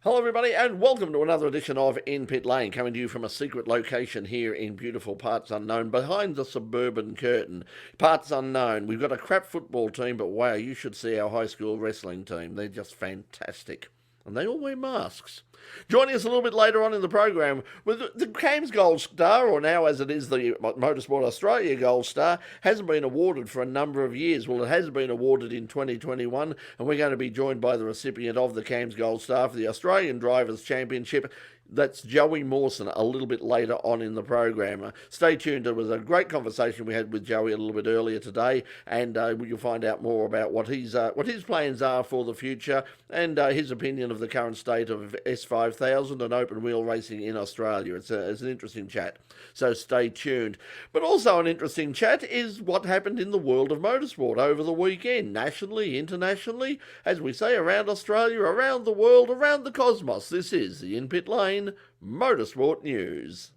Hello everybody and welcome to another edition of In Pit Lane, coming to you from a secret location here in beautiful Parts Unknown, behind the suburban curtain. Parts Unknown. We've got a crap football team, but wow, you should see our high school wrestling team. They're just fantastic. And they all wear masks. Joining us a little bit later on in the program with the CAMS Gold Star, or now as it is the Motorsport Australia Gold Star, hasn't been awarded for a number of years. Well, it has been awarded in 2021, and we're going to be joined by the recipient of the CAMS Gold Star for the Australian Drivers' Championship. That's Joey Mawson a little bit later on in the program. Stay tuned. It was a great conversation we had with Joey a little bit earlier today, and you'll find out more about what his plans are for the future and his opinion of the current state of S5000 and open wheel racing in Australia. It's an interesting chat, so stay tuned. But also an interesting chat is what happened in the world of motorsport over the weekend, nationally, internationally, as we say, around Australia, around the world, around the cosmos. This is the In Pit Lane Motorsport News.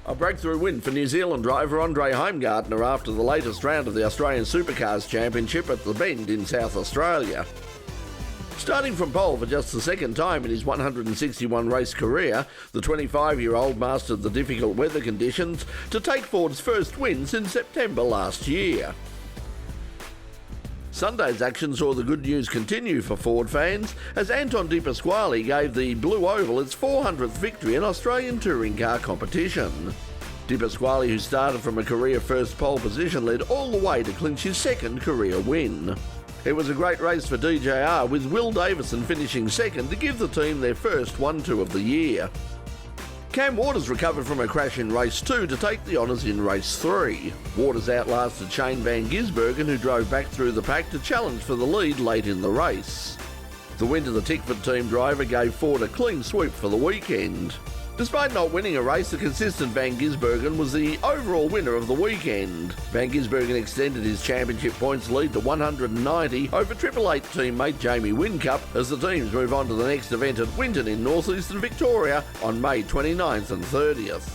A breakthrough win for New Zealand driver Holmgartner after the latest round of the Australian Supercars Championship at the Bend in South Australia. Starting from pole for just the second time in his 161 race career, the 25-year-old mastered the difficult weather conditions to take Ford's first win since September last year. Sunday's action saw the good news continue for Ford fans as Anton Dipasquale gave the Blue Oval its 400th victory in Australian touring car competition. Dipasquale, who started from a career first pole position, led all the way to clinch his second career win. It was a great race for DJR, with Will Davison finishing second to give the team their first 1-2 of the year. Cam Waters recovered from a crash in race 2 to take the honours in race 3. Waters outlasted Shane van Gisbergen, who drove back through the pack to challenge for the lead late in the race. The win to the Tickford team driver gave Ford a clean sweep for the weekend. Despite not winning a race, the consistent Van Gisbergen was the overall winner of the weekend. Van Gisbergen extended his championship points lead to 190 over Triple Eight teammate Jamie Whincup as the teams move on to the next event at Winton in northeastern Victoria on May 29th and 30th.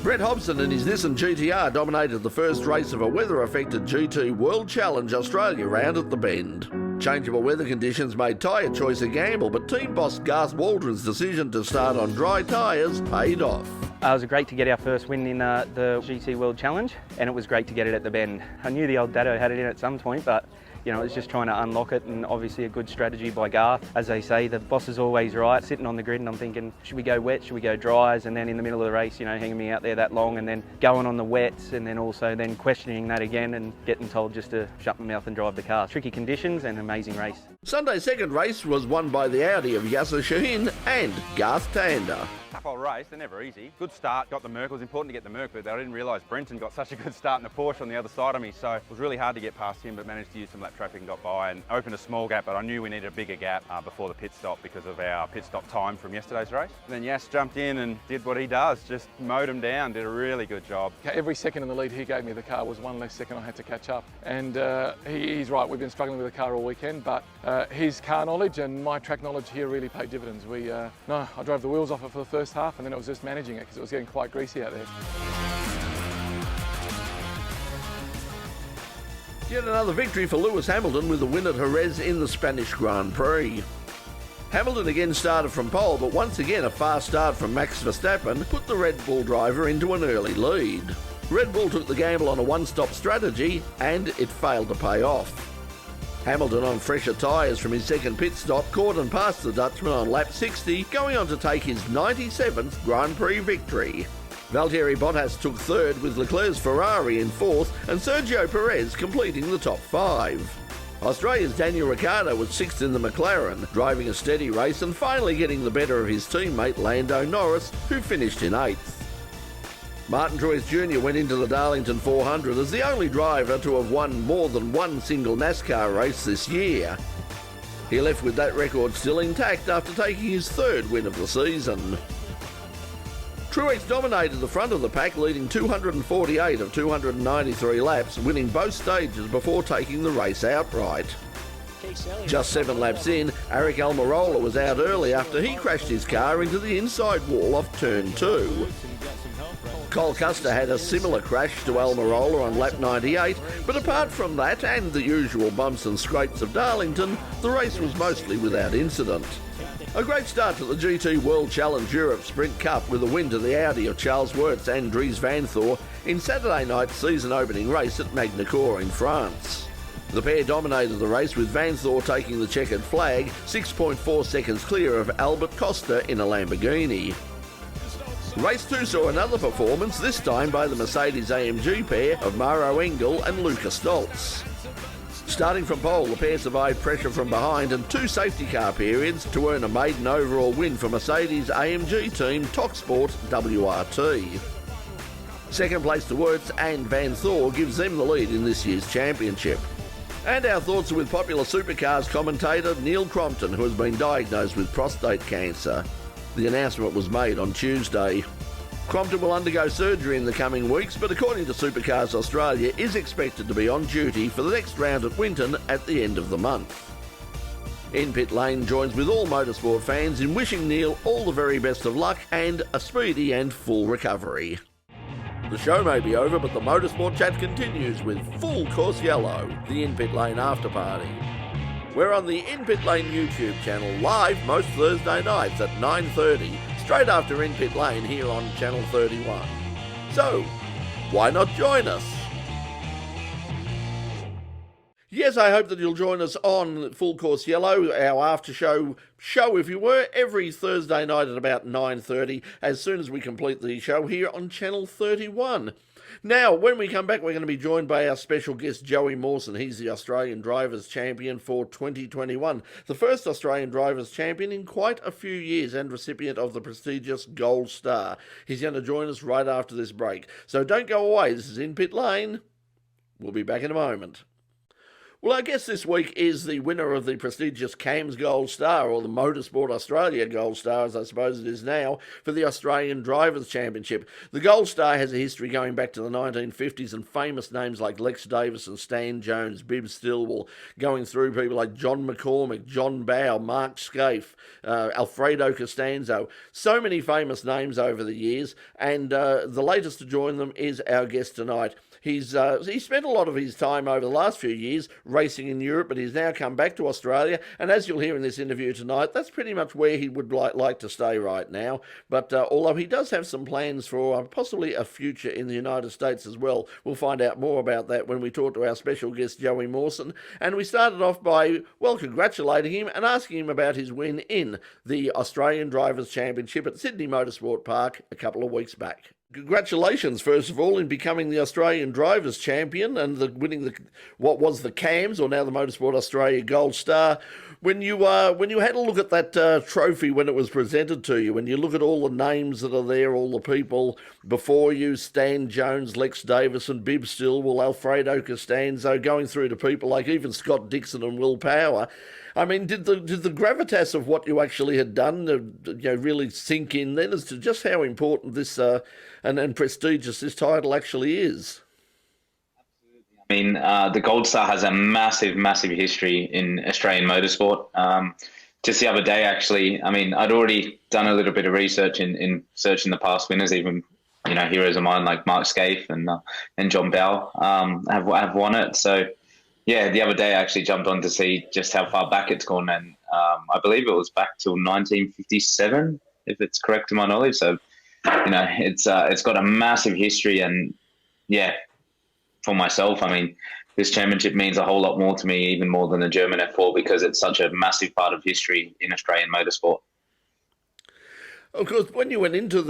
Brett Hobson and his Nissan GTR dominated the first race of a weather-affected GT World Challenge Australia round at the Bend. Changeable weather conditions made tyre choice a gamble, but team boss Garth Waldron's decision to start on dry tyres paid off. It was great to get our first win in the GT World Challenge, and it was great to get it at the Bend. I knew the old Dado had it in at some point, but it was just trying to unlock it, and obviously a good strategy by Garth. As they say, the boss is always right. Sitting on the grid and I'm thinking, should we go wet, should we go dries? And then in the middle of the race, hanging me out there that long and then going on the wets and then also then questioning that again and getting told just to shut my mouth and drive the car. Tricky conditions and amazing race. Sunday's second race was won by the Audi of Yasser Shahin and Garth Tander. Tough old race, they're never easy. Good start, got the Merc. It was important to get the Merc, but I didn't realise Brenton got such a good start in the Porsche on the other side of me, so it was really hard to get past him, but managed to use some lap traffic and got by and opened a small gap, but I knew we needed a bigger gap before the pit stop because of our pit stop time from yesterday's race. And then Yas jumped in and did what he does, just mowed him down, did a really good job. Every second in the lead he gave me the car was one less second I had to catch up. And he's right, we've been struggling with the car all weekend, but his car knowledge and my track knowledge here really paid dividends. I drove the wheels off it for the first half and then it was just managing it because it was getting quite greasy out there. Yet another victory for Lewis Hamilton with a win at Jerez in the Spanish Grand Prix. Hamilton again started from pole, but once again a fast start from Max Verstappen put the Red Bull driver into an early lead. Red Bull took the gamble on a one-stop strategy and it failed to pay off. Hamilton, on fresher tyres from his second pit stop, caught and passed the Dutchman on lap 60, going on to take his 97th Grand Prix victory. Valtteri Bottas took third, with Leclerc's Ferrari in fourth and Sergio Perez completing the top five. Australia's Daniel Ricciardo was sixth in the McLaren, driving a steady race and finally getting the better of his teammate Lando Norris, who finished in eighth. Martin Truex Jr. went into the Darlington 400 as the only driver to have won more than one single NASCAR race this year. He left with that record still intact after taking his third win of the season. Truex dominated the front of the pack, leading 248 of 293 laps, winning both stages before taking the race outright. Just 7 laps in, Eric Almirola was out early after he crashed his car into the inside wall off turn 2. Cole Custer had a similar crash to Almirola on lap 98, but apart from that and the usual bumps and scrapes of Darlington, the race was mostly without incident. A great start to the GT World Challenge Europe Sprint Cup with a win to the Audi of Charles Wurtz and Dries Vanthoor in Saturday night's season opening race at Magny-Cours in France. The pair dominated the race with Vanthoor taking the checkered flag, 6.4 seconds clear of Albert Costa in a Lamborghini. Race 2 saw another performance, this time by the Mercedes-AMG pair of Maro Engel and Luca Stoltz. Starting from pole, the pair survived pressure from behind and 2 safety car periods to earn a maiden overall win for Mercedes-AMG team TalkSport WRT. Second place to Wurtz and Vanthoor gives them the lead in this year's championship. And our thoughts are with popular supercars commentator Neil Crompton, who has been diagnosed with prostate cancer. The announcement was made on Tuesday. Crompton will undergo surgery in the coming weeks, but according to Supercars Australia, is expected to be on duty for the next round at Winton at the end of the month. In Pit Lane joins with all motorsport fans in wishing Neil all the very best of luck and a speedy and full recovery. The show may be over, but the Motorsport Chat continues with Full Course Yellow, the In Pit Lane Afterparty. We're on the In Pit Lane YouTube channel live most Thursday nights at 9:30, straight after In Pit Lane here on Channel 31. So, why not join us? Yes, I hope that you'll join us on Full Course Yellow, our after-show if you were, every Thursday night at about 9:30, as soon as we complete the show here on Channel 31. Now, when we come back, we're going to be joined by our special guest, Joey Mawson. He's the Australian Drivers' Champion for 2021, the first Australian Drivers' Champion in quite a few years and recipient of the prestigious Gold Star. He's going to join us right after this break. So don't go away. This is In Pit Lane. We'll be back in a moment. Well, I guess this week is the winner of the prestigious CAMS Gold Star, or the Motorsport Australia Gold Star, as I suppose it is now, for the Australian Drivers' Championship. The Gold Star has a history going back to the 1950s, and famous names like Lex Davis and Stan Jones, Bib Stillwell, going through people like John McCormick, John Bowe, Mark Scaife, Alfredo Costanzo. So many famous names over the years, and the latest to join them is our guest tonight. He spent a lot of his time over the last few years racing in Europe, but he's now come back to Australia, and as you'll hear in this interview tonight, that's pretty much where he would like to stay right now. But although he does have some plans for possibly a future in the United States as well, we'll find out more about that when we talk to our special guest, Joey Mawson. And we started off by, congratulating him and asking him about his win in the Australian Drivers' Championship at Sydney Motorsport Park a couple of weeks back. Congratulations, first of all, in becoming the Australian Drivers' Champion and winning what was the CAMS, or now the Motorsport Australia Gold Star. When you had a look at that trophy when it was presented to you, when you look at all the names that are there, all the people before you, Stan Jones, Lex Davis and Bib Stillwell, Alfredo Costanzo, going through to people like even Scott Dixon and Will Power, I mean, did the gravitas of what you actually had done really sink in then as to just how important this and prestigious this title actually is? I mean, the Gold Star has a massive, massive history in Australian motorsport. Just the other day, actually, I mean, I'd already done a little bit of research in searching the past winners, even heroes of mine like Mark Scaife and John Bowe have won it. So. Yeah, the other day I actually jumped on to see just how far back it's gone, and I believe it was back till 1957, if it's correct to my knowledge. So, it's got a massive history, and yeah, for myself, I mean, this championship means a whole lot more to me, even more than the German F4, because it's such a massive part of history in Australian motorsport. Of course, when you went into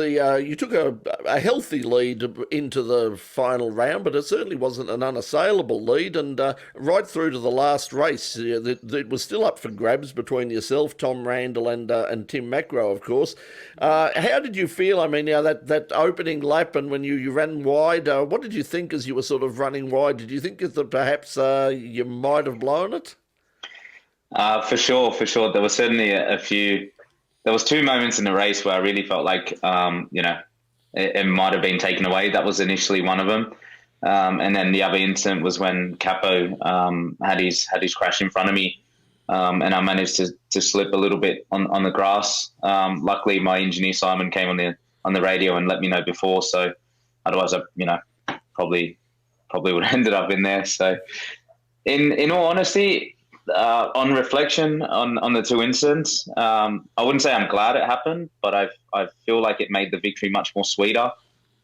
you took a healthy lead into the final round, but it certainly wasn't an unassailable lead, and right through to the last race, it was still up for grabs between yourself, Tom Randall, and Tim Macro, of course. How did you feel? I mean, that opening lap, and when you ran wide, what did you think as you were sort of running wide? Did you think that perhaps you might have blown it? For sure. There was certainly a few. There was two moments in the race where I really felt like, it might have been taken away. That was initially one of them. And then the other incident was when Capo had his crash in front of me, and I managed to slip a little bit on the grass. Luckily, my engineer Simon came on the radio and let me know before, so Otherwise, probably would have ended up in there. So, in all honesty, on reflection on the two incidents, I wouldn't say I'm glad it happened, but I feel like it made the victory much more sweeter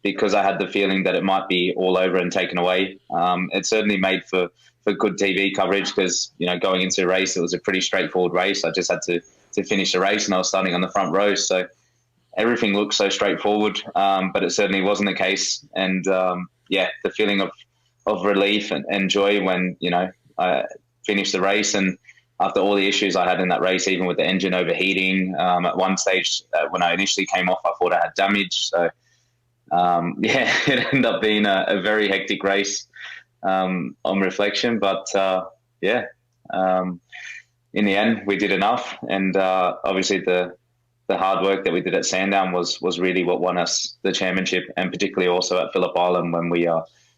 because I had the feeling that it might be all over and taken away. It certainly made for good TV coverage because, going into the race, it was a pretty straightforward race. I just had to finish the race and I was starting on the front row. So everything looked so straightforward, but it certainly wasn't the case. And the feeling of relief and joy when, I finished the race, and after all the issues I had in that race, even with the engine overheating, at one stage when I initially came off, I thought I had damage. So it ended up being a very hectic race on reflection. But in the end, we did enough, and obviously the hard work that we did at Sandown was really what won us the championship, and particularly also at Phillip Island when we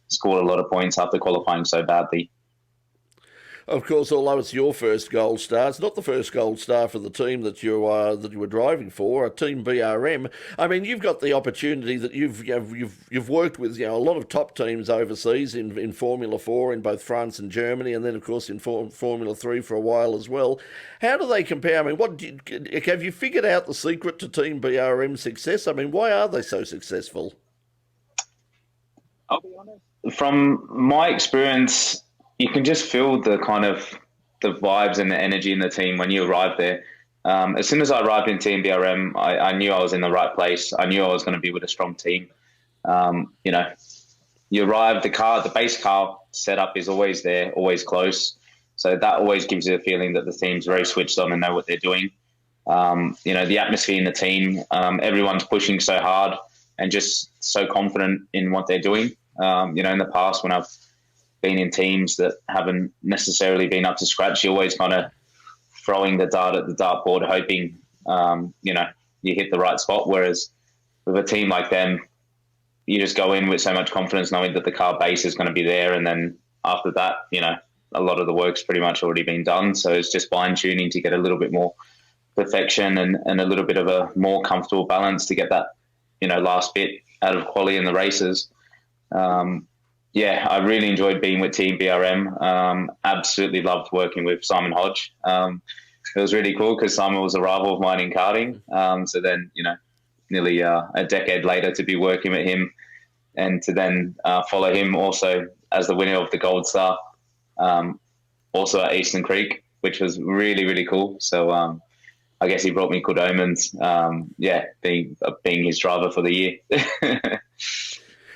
scored a lot of points after qualifying so badly. Of course, although it's your first Gold Star, it's not the first Gold Star for the team that you were driving for, Team BRM. I mean, you've got the opportunity that you've worked with a lot of top teams overseas in Formula 4 in both France and Germany, and then of course in Formula 3 for a while as well. How do they compare? I mean, have you figured out the secret to Team BRM's success? I mean, why are they so successful? I'll be honest. From my experience, you can just feel the kind of the vibes and the energy in the team when you arrive there. As soon as I arrived in Team BRM, I knew I was in the right place. I knew I was going to be with a strong team. You arrive, the base car setup is always there, always close. So that always gives you the feeling that the team's very switched on and know what they're doing. The atmosphere in the team, everyone's pushing so hard and just so confident in what they're doing. In the past when I've been in teams that haven't necessarily been up to scratch, you're always kind of throwing the dart at the dartboard, hoping, you hit the right spot. Whereas with a team like them, you just go in with so much confidence knowing that the car base is going to be there. And then after that, a lot of the work's pretty much already been done. So it's just fine tuning to get a little bit more perfection and a little bit of a more comfortable balance to get that, last bit out of quality in the races. I really enjoyed being with Team BRM. Absolutely loved working with Simon Hodge. It was really cool because Simon was a rival of mine in karting. So then, nearly a decade later to be working with him and to then follow him also as the winner of the Gold Star, also at Eastern Creek, which was really, really cool. So I guess he brought me good omens, being his driver for the year.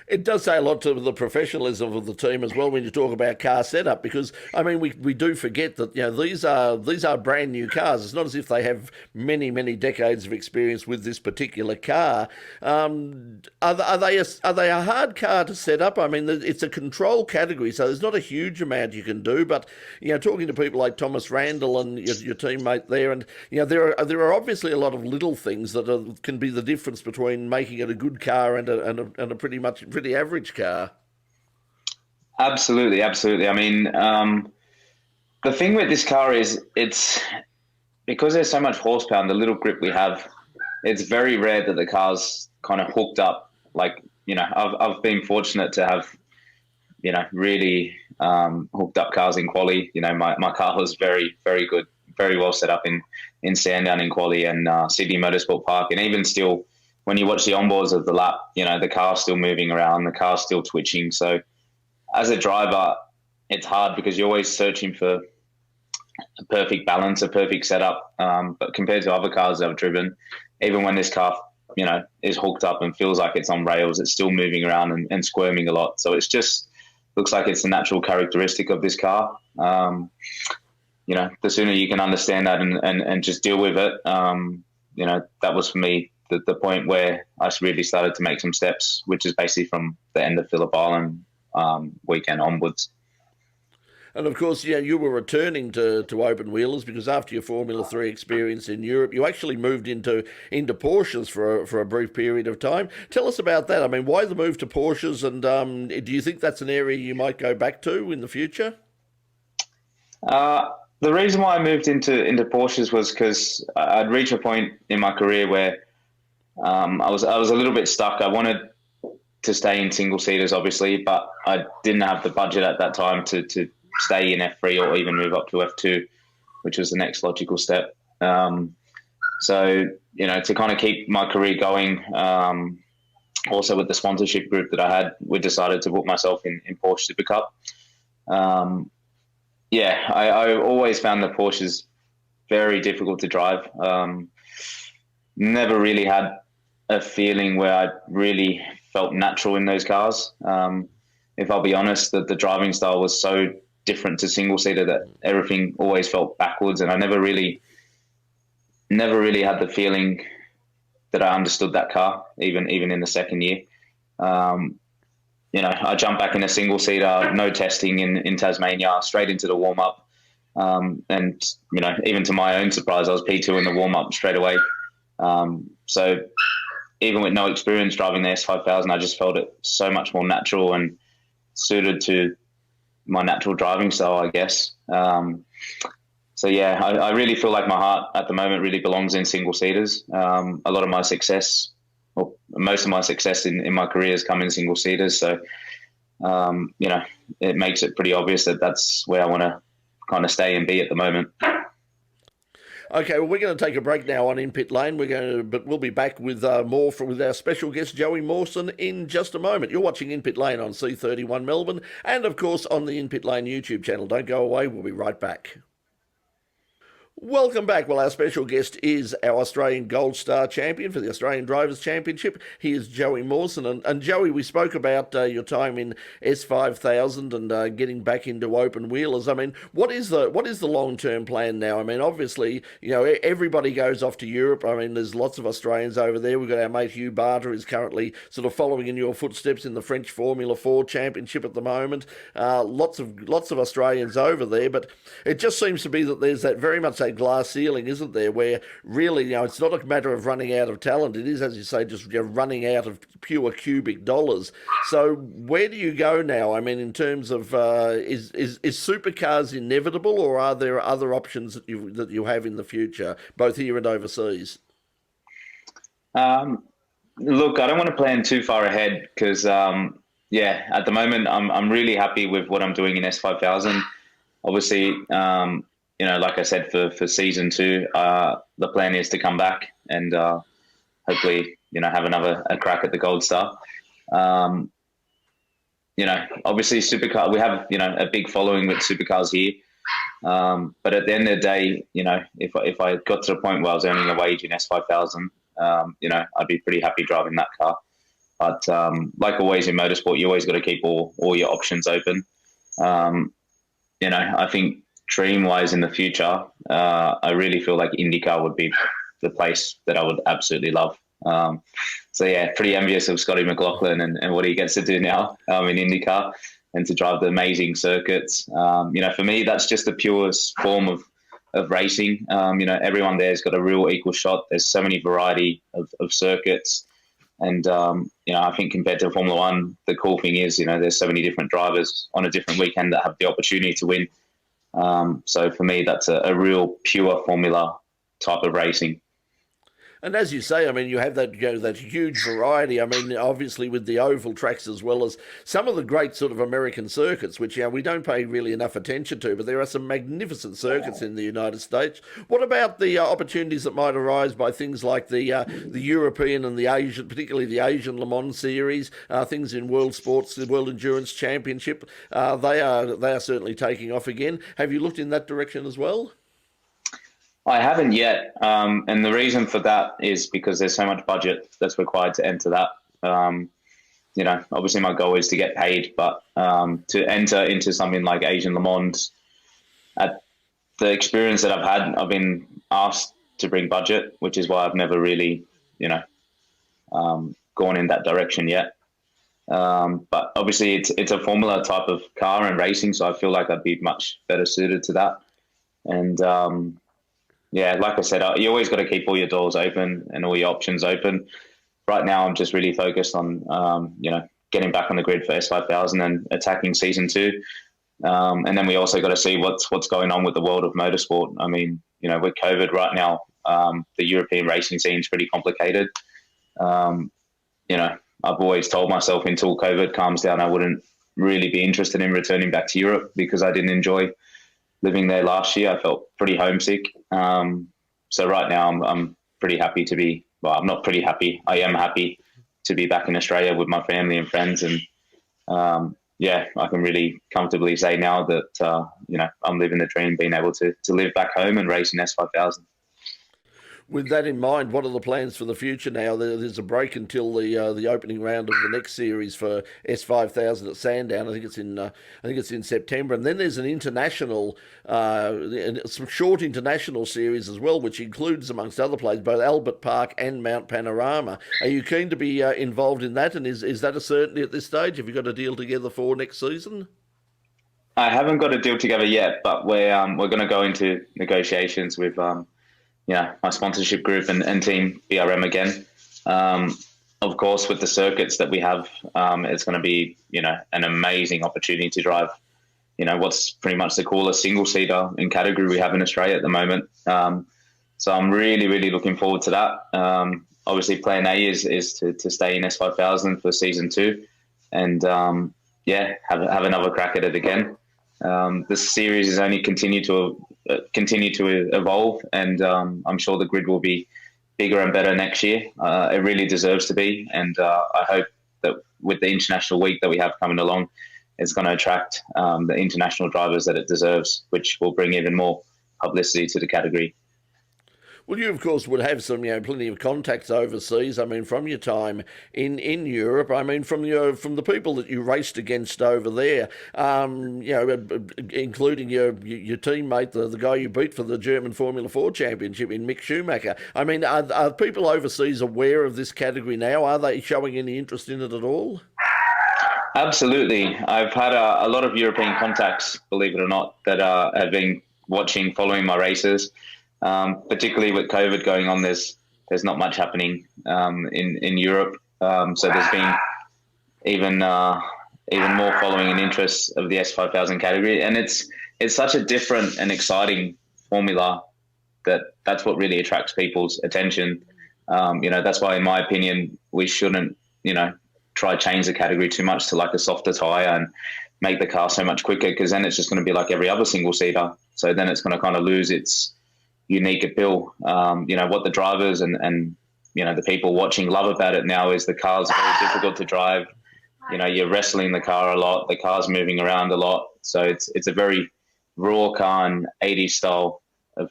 It does say a lot to the professionalism of the team as well when you talk about car setup, because I mean we do forget that these are brand new cars. It's not as if they have many decades of experience with this particular car. Are they a hard car to set up? I mean, it's a control category, so there's not a huge amount you can do. But talking to people like Thomas Randall and your teammate there, and there are obviously a lot of little things that can be the difference between making it a good car and a pretty average car. Absolutely. I mean, the thing with this car is it's because there's so much horsepower and the little grip we have, it's very rare that the car's kind of hooked up. Like, I've been fortunate to have, really hooked up cars in quali. My car was very, very good, very well set up in Sandown in quali and Sydney Motorsport Park. And even still, when you watch the onboards of the lap, the car's still moving around, the car's still twitching. So as a driver, it's hard because you're always searching for a perfect balance, a perfect setup. But compared to other cars that I've driven, even when this car, is hooked up and feels like it's on rails, it's still moving around and squirming a lot. So it's just looks like it's a natural characteristic of this car. The sooner you can understand that and just deal with it, that was for me the point where I really started to make some steps, which is basically from the end of Phillip Island weekend onwards. And of course, you were returning to open wheelers because after your Formula 3 experience in Europe, you actually moved into Porsches for a brief period of time. Tell us about that. I mean, why the move to Porsches, and do you think that's an area you might go back to in the future? The reason why I moved into Porsches was because I'd reached a point in my career where I was a little bit stuck. I wanted to stay in single seaters, obviously, but I didn't have the budget at that time to stay in F3 or even move up to F2, which was the next logical step. So, you know, to kind of keep my career going, also with the sponsorship group that I had, we decided to put myself in Porsche Super Cup. I always found the Porsches very difficult to drive. Never really had a feeling where I really felt natural in those cars. If I'll be honest, the driving style was so different to single seater that everything always felt backwards, and I never really had the feeling that I understood that car, even in the second year. You know, I jumped back in a single seater, no testing in Tasmania, straight into the warm up, and you know, even to my own surprise, I was P2 in the warm up straight away. So even with no experience driving the S5000, I just felt it so much more natural and suited to my natural driving style, I guess. So yeah, I really feel like my heart at the moment really belongs in single seaters. A lot of my success, or most of my success in my career has come in single seaters. So, you know, it makes it pretty obvious that that's where I want to kind of stay and be at the moment. Okay, well, we're going to take a break now on In Pit Lane. But we'll be back with more with our special guest, Joey Mawson, in just a moment. You're watching In Pit Lane on C31 Melbourne and, of course, on the In Pit Lane YouTube channel. Don't go away. We'll be right back. Welcome back. Well, our special guest is our Australian Gold Star champion for the Australian Drivers' Championship. He is Joey Mawson. And Joey, we spoke about your time in S5000 and getting back into open wheelers. I mean, what is the long-term plan now? I mean, obviously, you know, everybody goes off to Europe. I mean, there's lots of Australians over there. We've got our mate Hugh Barter is currently sort of following in your footsteps in the French Formula 4 Championship at the moment. Lots of Australians over there, but it just seems to be that there's that very much that glass ceiling, isn't there, where really, you know, it's not a matter of running out of talent. It is, as you say, just running out of pure cubic dollars. So where do you go now? I mean, in terms of is supercars inevitable, or are there other options that you have in the future, both here and overseas? Look, I don't want to plan too far ahead because, at the moment I'm really happy with what I'm doing in S5000. Obviously, you know, like I said, for season 2, the plan is to come back and hopefully, you know, have a crack at the Gold Star. You know, obviously supercar, we have, you know, a big following with supercars here. But at the end of the day, you know, if I got to the point where I was earning a wage in S5000, you know, I'd be pretty happy driving that car. But like always in motorsport, you always got to keep all your options open. You know, I think dream-wise in the future, I really feel like IndyCar would be the place that I would absolutely love. So yeah, pretty envious of Scotty McLaughlin and what he gets to do now in IndyCar and to drive the amazing circuits. You know, for me, that's just the purest form of racing. You know, everyone there's got a real equal shot. There's so many variety of circuits. And, you know, I think compared to Formula One, the cool thing is, you know, there's so many different drivers on a different weekend that have the opportunity to win. So for me, that's a real pure formula type of racing. And as you say, I mean, you have that, you know, that huge variety. I mean, obviously with the oval tracks as well as some of the great sort of American circuits, which, you know, we don't pay really enough attention to, but there are some magnificent circuits in the United States. What about the opportunities that might arise by things like the European and the Asian, particularly the Asian Le Mans series, things in world sports, the World Endurance Championship? They are certainly taking off again. Have you looked in that direction as well? I haven't yet, and the reason for that is because there's so much budget that's required to enter that. You know, obviously my goal is to get paid, but to enter into something like Asian Le Mans, at the experience that I've had, I've been asked to bring budget, which is why I've never really, you know, gone in that direction yet. But obviously it's a formula type of car and racing, so I feel like I'd be much better suited to that. And yeah, like I said, you always got to keep all your doors open and all your options open. Right now, I'm just really focused on, you know, getting back on the grid for S5000 and attacking season 2. And then we also got to see what's going on with the world of motorsport. I mean, you know, with COVID right now, the European racing scene is pretty complicated. You know, I've always told myself until COVID calms down, I wouldn't really be interested in returning back to Europe because I didn't enjoy living there last year. I felt pretty homesick. So right now I'm pretty happy to be, well, I'm not pretty happy. I am happy to be back in Australia with my family and friends. And yeah, I can really comfortably say now that, I'm living the dream, being able to live back home and race in S5000. With that in mind, what are the plans for the future now? There's a break until the opening round of the next series for S5000 at Sandown. I think it's in September, and then there's an international, some short international series as well, which includes, amongst other places, both Albert Park and Mount Panorama. Are you keen to be involved in that? And is that a certainty at this stage? Have you got a deal together for next season? I haven't got a deal together yet, but we're going to go into negotiations with my sponsorship group and team BRM again. Of course, with the circuits that we have, it's going to be, an amazing opportunity to drive, what's pretty much the coolest single-seater in category we have in Australia at the moment. So I'm really, really looking forward to that. Obviously, plan A is to stay in S5000 for season 2 and, have another crack at it again. The series has only continued to evolve, and I'm sure the grid will be bigger and better next year. It really deserves to be, and I hope that with the international week that we have coming along, it's going to attract the international drivers that it deserves, which will bring even more publicity to the category. Well, you, of course, would have some, plenty of contacts overseas. I mean, from your time in Europe, I mean, from the people that you raced against over there, including your teammate, the guy you beat for the German Formula 4 Championship in Mick Schumacher. I mean, are people overseas aware of this category now? Are they showing any interest in it at all? Absolutely. I've had a lot of European contacts, believe it or not, that have been following my races. Particularly with COVID going on, there's not much happening in Europe. So there's been even more following and interest of the S5000 category, and it's such a different and exciting formula that's what really attracts people's attention. That's why, in my opinion, we shouldn't try change the category too much to like a softer tire and make the car so much quicker, because then it's just going to be like every other single seater. So then it's going to kind of lose its unique appeal. What the drivers and the people watching love about it now is the car's very difficult to drive. You're wrestling the car a lot. The car's moving around a lot. So it's a very raw car and 80s style of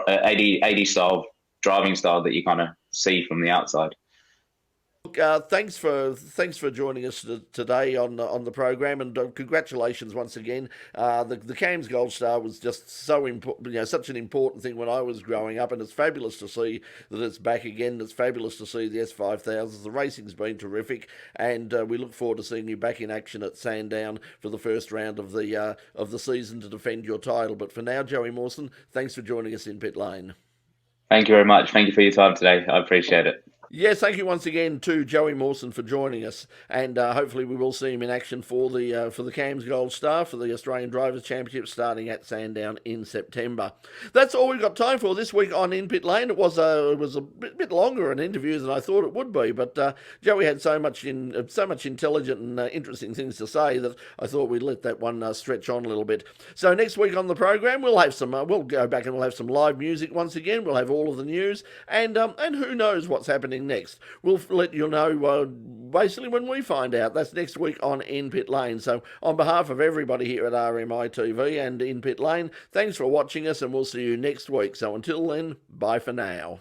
80 style driving style that you kind of see from the outside. Look, thanks for joining us today on the program, and congratulations once again. The CAMS Gold Star was just so important, such an important thing when I was growing up, and it's fabulous to see that it's back again. It's fabulous to see the S5000s. The racing's been terrific, and we look forward to seeing you back in action at Sandown for the first round of the season to defend your title. But for now, Joey Mawson, thanks for joining us in Pit Lane. Thank you very much. Thank you for your time today. I appreciate it. Yes, thank you once again to Joey Mawson for joining us, and hopefully we will see him in action for the CAMS Gold Star for the Australian Drivers' Championship starting at Sandown in September. That's all we've got time for this week on In Pit Lane. It was a bit longer an interview than I thought it would be, but Joey had so much intelligent and interesting things to say that I thought we'd let that one stretch on a little bit. So next week on the program we'll have some we'll go back and we'll have some live music once again. We'll have all of the news, and who knows what's happening next. We'll let you know basically when we find out. That's next week on In Pit Lane. So on behalf of everybody here at RMI TV and In Pit Lane, thanks for watching us, and we'll see you next week. So until then, bye for now.